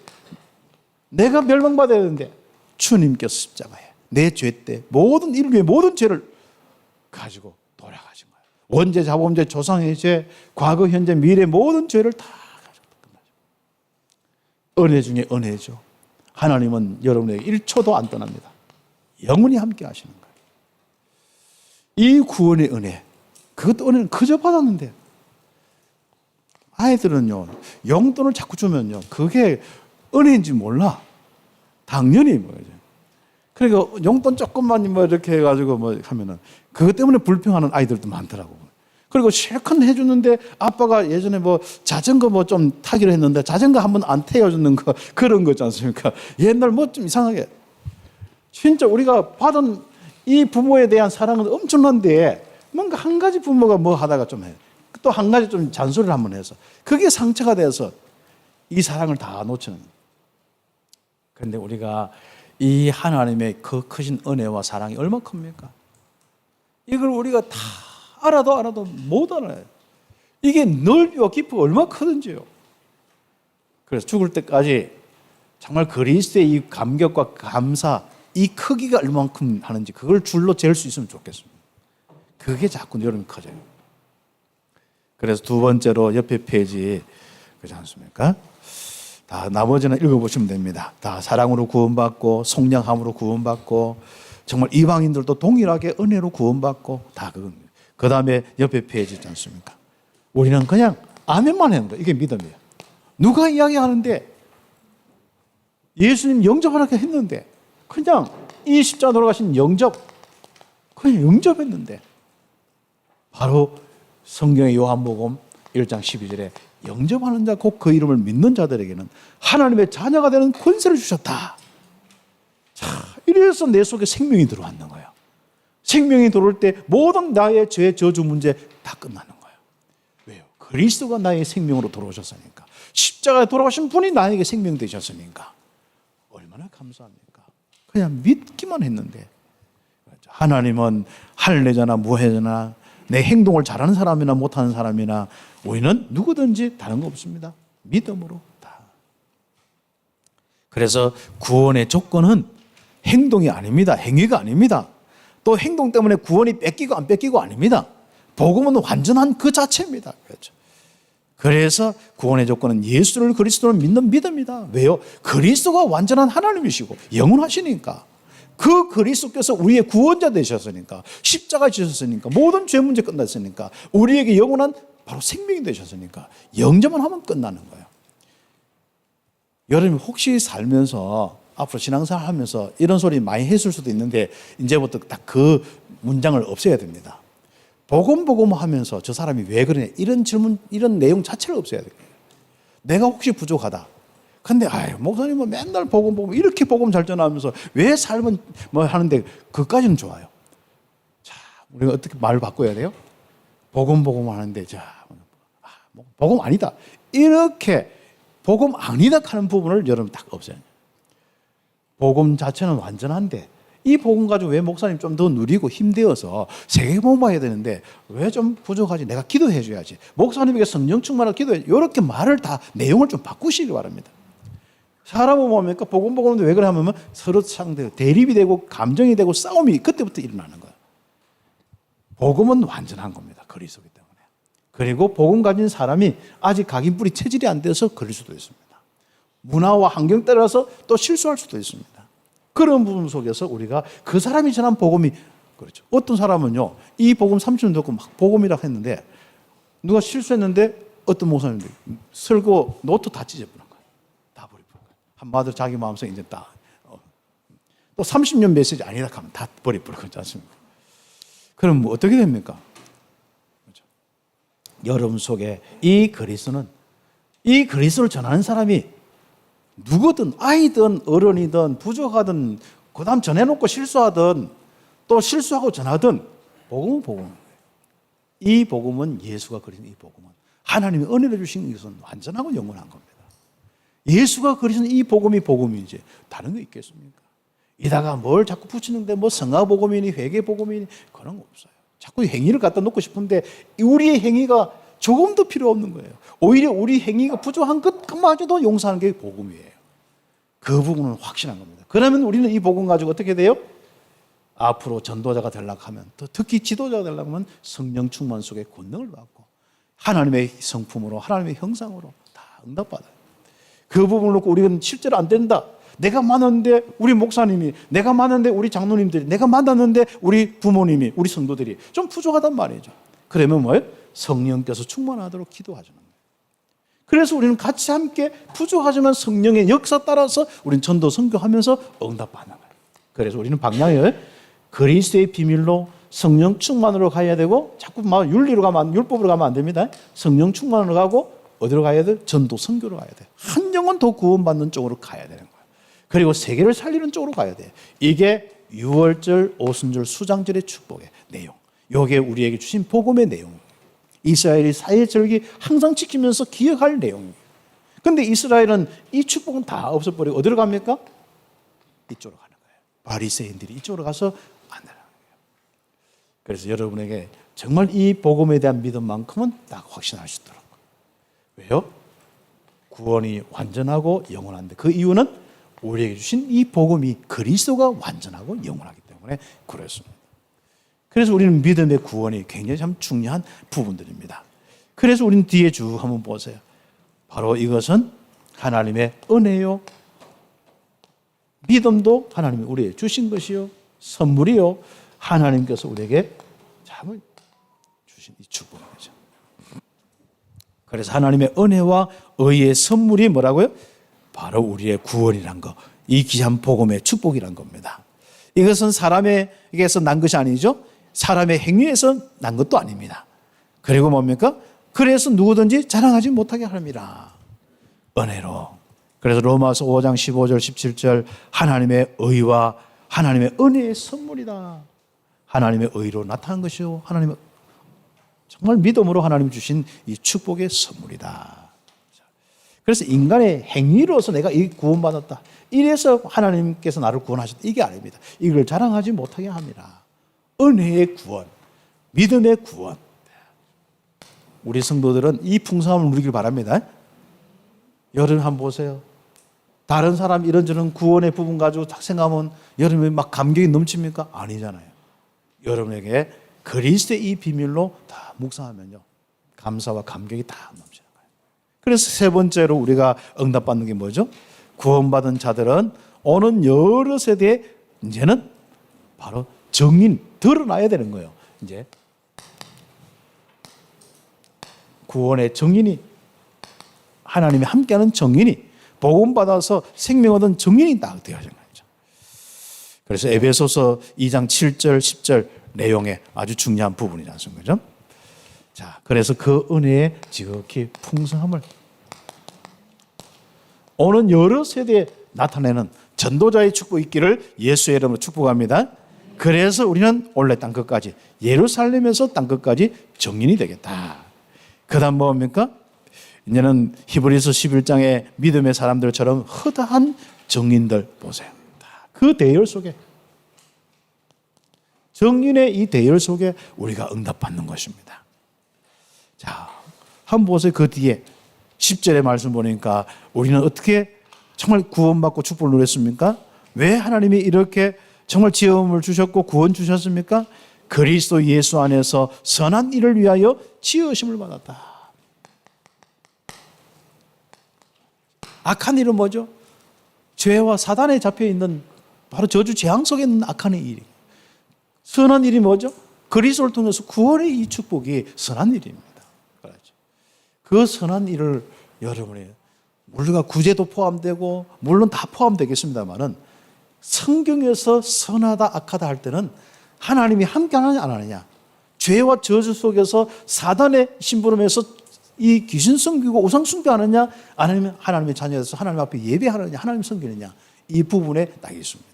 내가 멸망받아야 되는데, 주님께서 십자가에 내 죄 때 모든 인류의 모든 죄를 가지고 돌아가신 거예요. 원죄, 자범죄, 조상의 죄, 과거, 현재, 미래 모든 죄를 다 가지고 끝나죠. 은혜 중에 은혜죠. 하나님은 여러분에게 1초도 안 떠납니다. 영원히 함께 하시는 거예요. 이 구원의 은혜, 그것도 은혜는 그저 받았는데, 아이들은요, 용돈을 자꾸 주면요, 그게 은혜인지 몰라. 당연히 뭐죠. 그러니까 용돈 조금만 뭐 이렇게 해가지고 뭐 하면은 그것 때문에 불평하는 아이들도 많더라고. 그리고 실컷 해주는데, 아빠가 예전에 뭐 자전거 뭐 좀 타기로 했는데 자전거 한번 안 태워주는 거, 그런 거 있지 않습니까? 옛날 뭐 좀 이상하게. 진짜 우리가 받은 이 부모에 대한 사랑은 엄청난데, 뭔가 한 가지 부모가 뭐 하다가 좀 해. 또 한 가지 좀 잔소리를 한번 해서 그게 상처가 돼서 이 사랑을 다 놓치는. 그런데 우리가 이 하나님의 그 크신 은혜와 사랑이 얼마나 큽니까? 이걸 우리가 다 알아도 못 알아요. 이게 넓이와 깊이가 얼마나 크든지요. 그래서 죽을 때까지 정말 그리스도의 이 감격과 감사, 이 크기가 얼마만큼 하는지 그걸 줄로 잴 수 있으면 좋겠습니다. 그게 자꾸 여러분 커져요. 그래서 두 번째로 옆에 페이지, 그렇지 않습니까? 다 나머지는 읽어보시면 됩니다. 다 사랑으로 구원받고, 속량함으로 구원받고, 정말 이방인들도 동일하게 은혜로 구원받고, 다 그겁니다. 그 다음에 옆에 페이지 있지 않습니까? 우리는 그냥 아멘만 하는 거예요. 이게 믿음이에요. 누가 이야기하는데, 예수님 영접하라고 했는데, 그냥 이 십자가 돌아가신 그냥 영접했는데, 바로 성경의 요한복음 1장 12절에 영접하는 자, 곧 그 이름을 믿는 자들에게는 하나님의 자녀가 되는 권세를 주셨다. 자, 이래서 내 속에 생명이 들어왔는 거예요. 생명이 들어올 때 모든 나의 죄, 저주 문제 다 끝나는 거예요. 왜요? 그리스도가 나의 생명으로 돌아오셨으니까. 십자가에 돌아가신 분이 나에게 생명 되셨으니까. 얼마나 감사합니까? 그냥 믿기만 했는데 하나님은 할례자나 무할례자나 내 행동을 잘하는 사람이나 못하는 사람이나 우리는 누구든지 다른 거 없습니다. 믿음으로 다. 그래서 구원의 조건은 행동이 아닙니다. 행위가 아닙니다. 또 행동 때문에 구원이 뺏기고 안 뺏기고 아닙니다. 복음은 완전한 그 자체입니다. 그렇죠. 그래서 구원의 조건은 예수를 그리스도를 믿는 믿음이다. 왜요? 그리스도가 완전한 하나님이시고 영원하시니까. 그 그리스도께서 우리의 구원자 되셨으니까, 십자가 지셨으니까, 모든 죄 문제 끝났으니까, 우리에게 영원한 바로 생명이 되셨으니까 영접만 하면 끝나는 거예요. 여러분이 혹시 살면서 앞으로 신앙생활 하면서 이런 소리 많이 했을 수도 있는데 이제부터 딱 그 문장을 없애야 됩니다. 복음 하면서 저 사람이 왜 그러냐 이런 질문, 이런 내용 자체를 없애야 돼요. 내가 혹시 부족하다. 근데 목사님은 맨날 복음 이렇게 복음 잘 전하면서 왜 삶은 뭐 하는데 그까지는 좋아요. 자, 우리가 어떻게 말을 바꿔야 돼요? 복음 하는데 복음 아니다. 이렇게 복음 아니다 하는 부분을 여러분 딱 없애요. 복음 자체는 완전한데 이 복음 가지고 왜 목사님 좀 더 누리고 힘되어서 세계복음화해야 되는데 왜 좀 부족하지? 내가 기도해 줘야지. 목사님에게 성령 충만을 기도해. 이렇게 말을 다 내용을 좀 바꾸시기 바랍니다. 사람은 뭡니까? 복음인데 왜 그래 하면 서로 상대 대립이 되고 감정이 되고 싸움이 그때부터 일어나는 거예요. 복음은 완전한 겁니다. 그리스도이기 때문에. 그리고 복음 가진 사람이 아직 각인뿌리 체질이 안 돼서 그럴 수도 있습니다. 문화와 환경 따라서 또 실수할 수도 있습니다. 그런 부분 속에서 우리가 그 사람이 전한 복음이 그렇죠. 어떤 사람은요, 이 복음 30년 듣고 막 복음이라고 했는데 누가 실수했는데 어떤 목사님들이 설교 노트 다 찢어버린 거예요. 다 버려버린 거예요. 한마디로 자기 마음속에 이제 또 30년 메시지 아니다 하면 다 버려버린 거지 않습니까? 그럼 뭐 어떻게 됩니까? 그렇죠. 여러분 속에 이 그리스도를 전하는 사람이 누구든 아이든 어른이든 부족하든 그다음 전해놓고 실수하든 또 실수하고 전하든 복음은 복음인 거예요. 이 복음은 예수가 그리신 이 복음은 하나님이 은혜를 주신 이것은 완전하고 영원한 겁니다. 예수가 그리신 이 복음이 복음이지 다른 거 있겠습니까? 이다가 뭘 자꾸 붙이는데 뭐 성화복음이니 회개복음이니 그런 거 없어요. 자꾸 행위를 갖다 놓고 싶은데 우리의 행위가 조금도 필요 없는 거예요. 오히려 우리 행위가 부족한 것마저도 용서하는 게 복음이에요. 그 부분은 확신한 겁니다. 그러면 우리는 이 복음 가지고 어떻게 돼요? 앞으로 전도자가 되려고 하면, 또 특히 지도자가 되려고 하면 성령 충만 속에 권능을 받고 하나님의 성품으로 하나님의 형상으로 다 응답받아요. 그 부분을 놓고 우리는 실제로 안 된다. 내가 만났는데 우리 목사님이, 내가 만났는데 우리 장로님들이, 내가 만났는데 우리 부모님이, 우리 성도들이 좀 부족하단 말이죠. 그러면 뭐예요? 성령께서 충만하도록 기도하자는 거예요. 그래서 우리는 같이 함께 부족하지만 성령의 역사 따라서 우리는 전도 선교하면서 응답받는 거예요. 그래서 우리는 방향을 그리스도의 비밀로 성령 충만으로 가야 되고 자꾸 막 윤리로 가면 율법으로 가면 안 됩니다. 성령 충만으로 가고 어디로 가야 돼? 전도 선교로 가야 돼. 한 영혼 더 구원받는 쪽으로 가야 되는 거예요. 그리고 세계를 살리는 쪽으로 가야 돼. 이게 유월절, 오순절, 수장절의 축복의 내용. 이게 우리에게 주신 복음의 내용. 이스라엘이 사회절기 항상 지키면서 기억할 내용이에요. 그런데 이스라엘은 이 축복은 다 없어버리고 어디로 갑니까? 이쪽으로 가는 거예요. 바리새인들이 이쪽으로 가서 안 나가는 거예요. 그래서 여러분에게 정말 이 복음에 대한 믿음만큼은 딱 확신할 수 있도록. 왜요? 구원이 완전하고 영원한데 그 이유는 우리에게 주신 이 복음이 그리스도가 완전하고 영원하기 때문에 그렇습니다. 그래서 우리는 믿음의 구원이 굉장히 참 중요한 부분들입니다. 그래서 우리는 뒤에 쭉 한번 보세요. 바로 이것은 하나님의 은혜요. 믿음도 하나님이 우리에게 주신 것이요. 선물이요. 하나님께서 우리에게 주신 이 축복이죠. 그래서 하나님의 은혜와 의의 선물이 뭐라고요? 바로 우리의 구원이란 거. 이 귀한 복음의 축복이란 겁니다. 이것은 사람에게서 난 것이 아니죠. 사람의 행위에서 난 것도 아닙니다. 그리고 뭡니까? 그래서 누구든지 자랑하지 못하게 합니다. 은혜로. 그래서 로마서 5장 15절 17절 하나님의 의와 하나님의 은혜의 선물이다. 하나님의 의로 나타난 것이요. 하나님의 정말 믿음으로 하나님 주신 이 축복의 선물이다. 그래서 인간의 행위로서 내가 이 구원받았다, 이래서 하나님께서 나를 구원하셨다, 이게 아닙니다. 이걸 자랑하지 못하게 합니다. 은혜의 구원, 믿음의 구원. 우리 성도들은 이 풍성함을 누리길 바랍니다. 여러분 한번 보세요. 다른 사람 이런저런 구원의 부분 가지고 딱 생각하면 여러분이 막 감격이 넘칩니까? 아니잖아요. 여러분에게 그리스도의 이 비밀로 다 묵상하면요, 감사와 감격이 다 넘치는 거예요. 그래서 세 번째로 우리가 응답받는 게 뭐죠? 구원받은 자들은 오는 여러 세대에 이제는 바로 정인, 드러나야 되는 거예요. 이제 구원의 정인이, 하나님이 함께하는 정인이, 복음 받아서 생명 얻은 정인이 딱 되어진 거죠. 그래서 에베소서 2장 7절 10절 내용에 아주 중요한 부분이지 않습니까? 자, 그래서 그 은혜의 지극히 풍성함을 오는 여러 세대에 나타내는 전도자의 축복이 있기를 예수의 이름으로 축복합니다. 그래서 우리는 원래 땅끝까지, 예루살렘에서 땅끝까지 정인이 되겠다. 그 다음 뭡니까? 이제는 히브리서 11장의 믿음의 사람들처럼 허다한 정인들 보세요. 그 대열 속에, 정인의 이 대열 속에 우리가 응답받는 것입니다. 자, 한번 보세요. 그 뒤에 10절의 말씀 보니까 우리는 어떻게 정말 구원받고 축복을 누렸습니까? 왜 하나님이 이렇게 정말 지음을 주셨고 구원 주셨습니까? 그리스도 예수 안에서 선한 일을 위하여 지으심을 받았다. 악한 일은 뭐죠? 죄와 사단에 잡혀있는 바로 저주 재앙 속에 있는 악한 일이. 선한 일이 뭐죠? 그리스도를 통해서 구원의 이 축복이 선한 일입니다. 그 선한 일을 여러분이, 우리가 구제도 포함되고 물론 다 포함되겠습니다만은 성경에서 선하다 악하다 할 때는 하나님이 함께 하느냐 안 하느냐, 죄와 저주 속에서 사단의 심부름에서 이 귀신 섬기고 우상 숭배하느냐, 아니면 하나님의 자녀에서 하나님 앞에 예배하느냐, 하나님 섬기느냐, 이 부분에 딱 있습니다.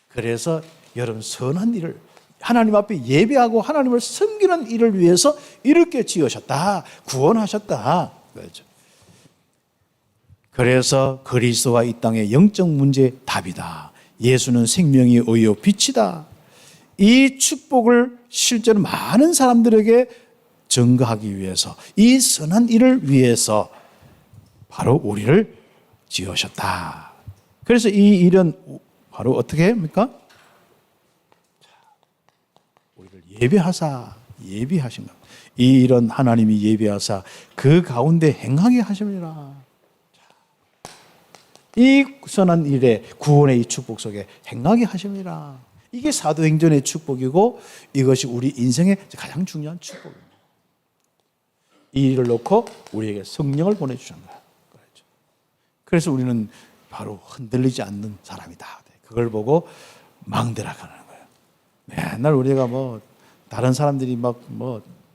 그래서 여러분 선한 일을 하나님 앞에 예배하고 하나님을 섬기는 일을 위해서 이렇게 지으셨다, 구원하셨다. 그렇죠. 그래서 그리스도가 이 땅의 영적 문제의 답이다. 예수는 생명이 의요 빛이다. 이 축복을 실제로 많은 사람들에게 증거하기 위해서, 이 선한 일을 위해서 바로 우리를 지으셨다. 그래서 이 일은 바로 어떻게 합니까? 우리를 예비하신 것. 이 일은 하나님이 예비하사 그 가운데 행하게 하십니다. 이 선한 일에 구원의 이 축복 속에 행하게 하십니다. 이게 사도행전의 축복이고 이것이 우리 인생의 가장 중요한 축복입니다. 이 일을 놓고 우리에게 성령을 보내주셨다. 그래서 우리는 바로 흔들리지 않는 사람이다. 그걸 보고 망대락하는 거예요. 맨날 우리가 뭐 다른 사람들이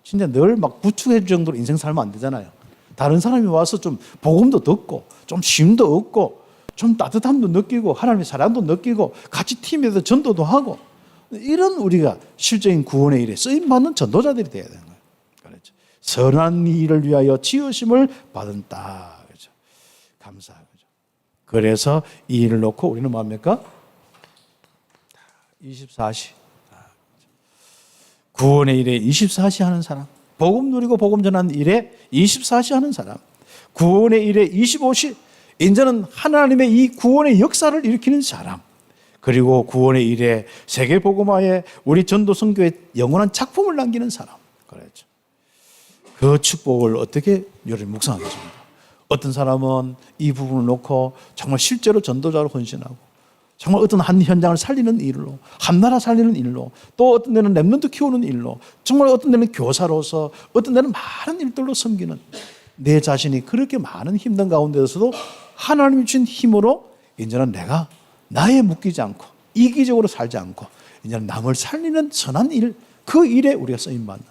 진짜 늘 부축해 줄 정도로 인생 살면 안 되잖아요. 다른 사람이 와서 좀 복음도 듣고 좀 쉼도 얻고 좀 따뜻함도 느끼고 하나님의 사랑도 느끼고 같이 팀에서 전도도 하고, 이런 우리가 실적인 구원의 일에 쓰임받는 전도자들이 되어야 되는 거예요. 그렇죠. 선한 일을 위하여 지으심을 받은 딱. 그렇죠. 감사하죠. 그래서 이 일을 놓고 우리는 뭡니까? 24시. 구원의 일에 24시 하는 사람, 복음 누리고 복음 전하는 일에 24시 하는 사람, 구원의 일에 25시, 이제는 하나님의 이 구원의 역사를 일으키는 사람, 그리고 구원의 일에 세계 복음화에 우리 전도 선교에 영원한 작품을 남기는 사람. 그렇죠. 그 축복을 어떻게 여러분 묵상하겠습니까? 어떤 사람은 이 부분을 놓고 정말 실제로 전도자로 헌신하고, 정말 어떤 한 현장을 살리는 일로, 한 나라 살리는 일로, 또 어떤 데는 렘넌트 키우는 일로, 정말 어떤 데는 교사로서, 어떤 데는 많은 일들로 섬기는, 내 자신이 그렇게 많은 힘든 가운데서도 하나님이 주신 힘으로 이제는 내가 나에 묶이지 않고 이기적으로 살지 않고 이제는 남을 살리는 선한 일, 그 일에 우리가 쓰임받는,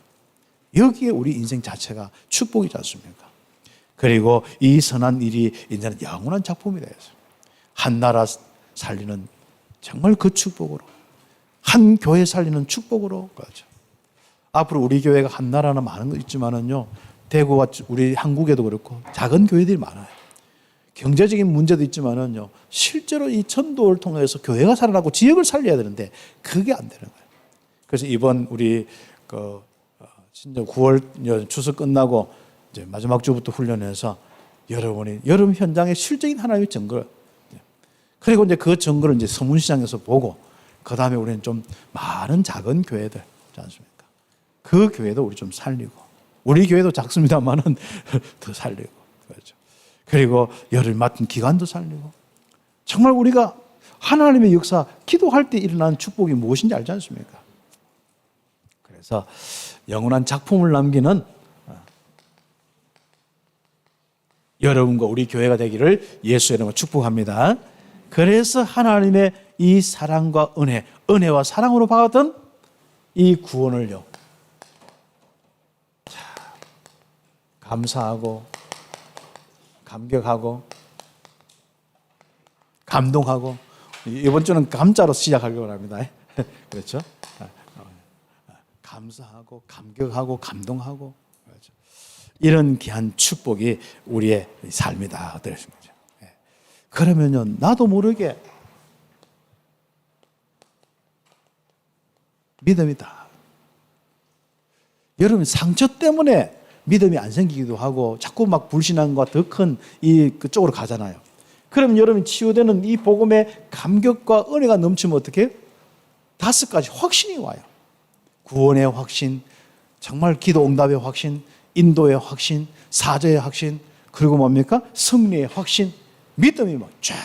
여기에 우리 인생 자체가 축복이지 않습니까? 그리고 이 선한 일이 이제는 영원한 작품이 되어서 한 나라 살리는 정말 그 축복으로, 한 교회 살리는 축복으로. 그렇죠. 앞으로 우리 교회가 한 나라나 많은 거 있지만은요, 대구와 우리 한국에도 그렇고 작은 교회들이 많아요. 경제적인 문제도 있지만은요, 실제로 이 전도를 통해서 교회가 살아나고 지역을 살려야 되는데 그게 안 되는 거예요. 그래서 이번 우리 진짜 9월 추석 끝나고 이제 마지막 주부터 훈련해서 여러분이 여름 현장에 실적인 하나님의 증거를, 그리고 이제 그 증거를 이제 서문시장에서 보고 그 다음에 우리는 좀 많은 작은 교회들 있지 않습니까? 그 교회도 우리 좀 살리고, 우리 교회도 작습니다만은 더 살리고, 그렇죠. 그리고 열을 맡은 기관도 살리고, 정말 우리가 하나님의 역사, 기도할 때 일어나는 축복이 무엇인지 알지 않습니까? 그래서 영원한 작품을 남기는 여러분과 우리 교회가 되기를 예수의 이름으로 축복합니다. 그래서 하나님의 이 사랑과 은혜와 사랑으로 받은 이 구원을요, 감사하고 감격하고 감동하고, 이번 주는 감자로 시작하려고 합니다. 그렇죠? 감사하고 감격하고 감동하고, 그렇죠. 이런 귀한 축복이 우리의 삶이다. 그러면요, 나도 모르게 믿음이다. 여러분, 상처 때문에 믿음이 안 생기기도 하고 자꾸 막 불신앙과 더 큰 그쪽으로 가잖아요. 그럼 여러분, 치유되는 이 복음의 감격과 은혜가 넘치면 어떻게 해요? 5가지 확신이 와요. 구원의 확신, 정말 기도 응답의 확신, 인도의 확신, 사죄의 확신, 그리고 뭡니까? 승리의 확신, 믿음이 막 쫙.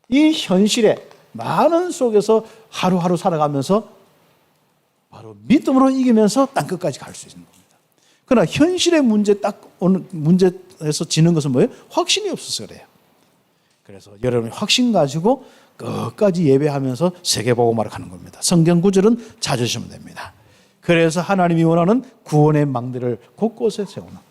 이 현실에 많은 속에서 하루하루 살아가면서 바로 믿음으로 이기면서 땅끝까지 갈 수 있는 겁니다. 그러나 현실의 문제 어느 문제에서 지는 것은 뭐예요? 확신이 없어서 그래요. 그래서 여러분이 확신 가지고 끝까지 예배하면서 세계복음화를 가는 겁니다. 성경 구절은 찾으시면 됩니다. 그래서 하나님이 원하는 구원의 망대를 곳곳에 세우는,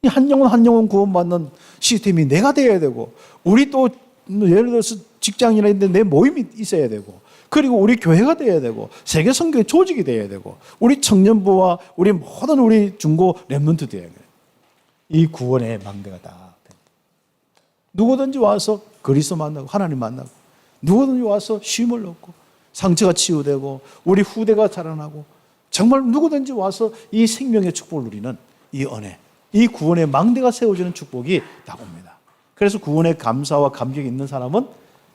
이 한 영혼 구원받는 시스템이 내가 되어야 되고, 우리 또 예를 들어서 직장이나 있는데 내 모임이 있어야 되고, 그리고 우리 교회가 되어야 되고, 세계 선교의 조직이 되어야 되고, 우리 청년부와 우리 모든 우리 중고 렘넌트 되어야 돼요. 이 구원의 망대가 다 누구든지 와서 그리스도 만나고 하나님 만나고, 누구든지 와서 쉼을 얻고 상처가 치유되고 우리 후대가 자라나고, 정말 누구든지 와서 이 생명의 축복을 누리는 이 은혜, 이 구원의 망대가 세워지는 축복이 다 옵니다. 그래서 구원의 감사와 감격이 있는 사람은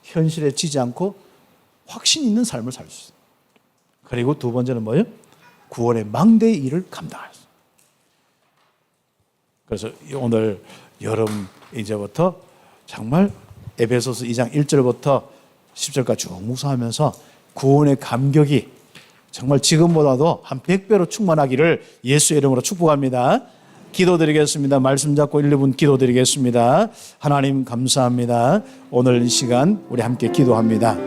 현실에 지지 않고 확신 있는 삶을 살 수 있어요. 그리고 두 번째는 뭐예요? 구원의 망대의 일을 감당할 수 있어요. 그래서 오늘 여름 이제부터 정말 에베소서 2장 1절부터 10절까지 쭉 묵상하면서 구원의 감격이 정말 지금보다도 한 100배로 충만하기를 예수의 이름으로 축복합니다. 기도드리겠습니다. 말씀 잡고 1, 2분 기도드리겠습니다. 하나님 감사합니다. 오늘 이 시간 우리 함께 기도합니다.